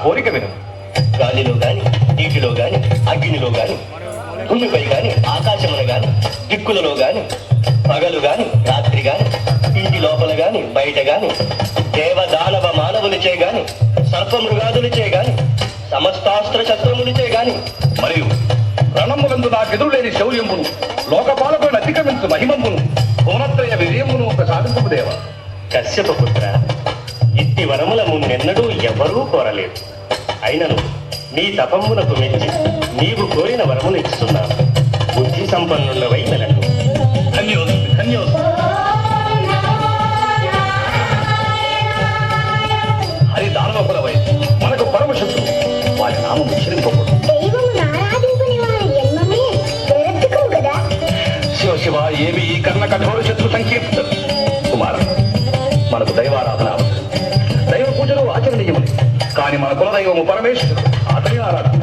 కోరిక విను. గాలిలో గాని, నీటిలో గాని, అగ్నిలో గాని, భూమిపై గాని, ఆకాశమున గాని, దిక్కులలో గాని, పగలు గాని, రాత్రి గాని, ఇంటి లోపల గాని, బయట గాని, దేవ దానవ మానవునిచే గాని, సర్ప మృగాదులచే గాని, సమస్తాస్త్ర శస్త్రమునిచే గాని, మరియు రణములందు నాకెదురులేని శౌర్యమును, లోకపాలకులను అధిగమించు మహిమమును, భువనత్రయ విజయమును ప్రసాదింపు దేవ. కశ్యప పుత్ర, ఇట్టి వరముల మున్నెన్నడూ ఎవరూ కోరలేదు. అయినను నీ తపమ్మునకు మెచ్చి నీవు కోరిన వరమును ఇస్తున్నాను. బుద్ధి సంపన్నులవై మెలకు. ధన్యోస్మి, ధన్యోస్మి. హరి దానవకులవై మనకు పరమశత్రు, వారి నామం ఉచ్చరింపకూడదు. శివ శివ, ఏమి ఈ కర్ణ కఠోర శత్రు సంకీర్తం. కుమార, మనకు దైవారాధన అవసరం. దైవ పూజలు ఆచరణీయములు. కానీ మన కులదైవము పరమేశ్వరుడు, అతని ఆరాధన.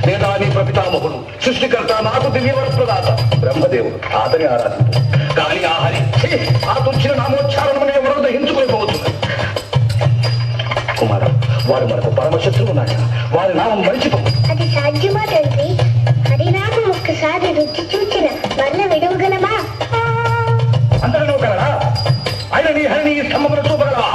లేదా నీ ప్రపితామహుడు సృష్టికర్త, నాకు దివ్యవర ప్రదాత బ్రహ్మదేవుడు, అతని ఆరాధింపు. కానీ ఆ హరి ఆ తుచ్చిన నామోచ్చారణమనే ఎవరో దహించుకుని పోతున్నారు. కుమార, వారు మనకు పరమశత్రువు నాయన. వారి నామం మరిచిపో. అది సాధ్యమా తండ్రి? హరినామం ఒక్కసారి రుచి చూచిన వర్ణ విడవగలమా? అందరూ కలరా? ఆయన నీ హరిని స్తంభమున చూపగలవా?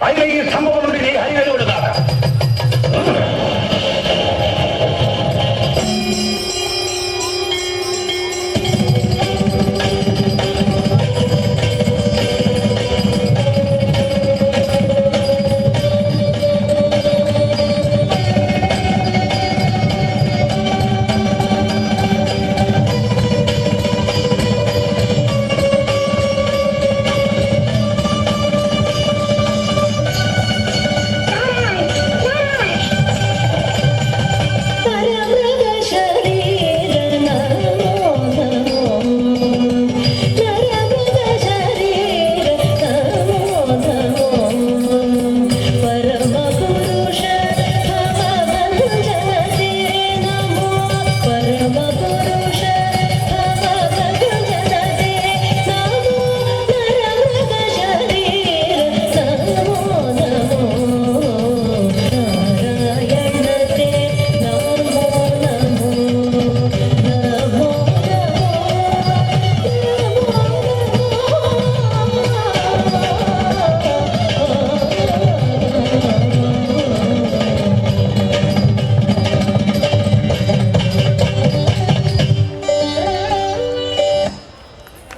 ఆయన ఈ స్తంభం నుండి నీ హరి వెలువడదాకా.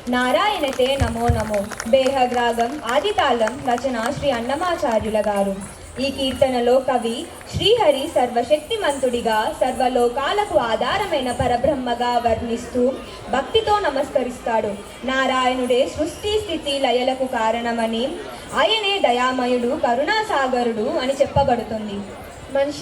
నారాయణతే నమో నమో. బేహగ్రాగం ఆదితాళం రచన శ్రీ అన్నమాచార్యుల గారు. ఈ కీర్తనలో కవి శ్రీహరి సర్వశక్తిమంతుడిగా సర్వలోకాలకు ఆధారమైన పరబ్రహ్మగా వర్ణిస్తూ భక్తితో నమస్కరిస్తాడు. నారాయణుడే సృష్టి స్థితి లయలకు కారణమని, ఆయనే దయామయుడు కరుణాసాగరుడు అని చెప్పబడుతుంది. మనిషి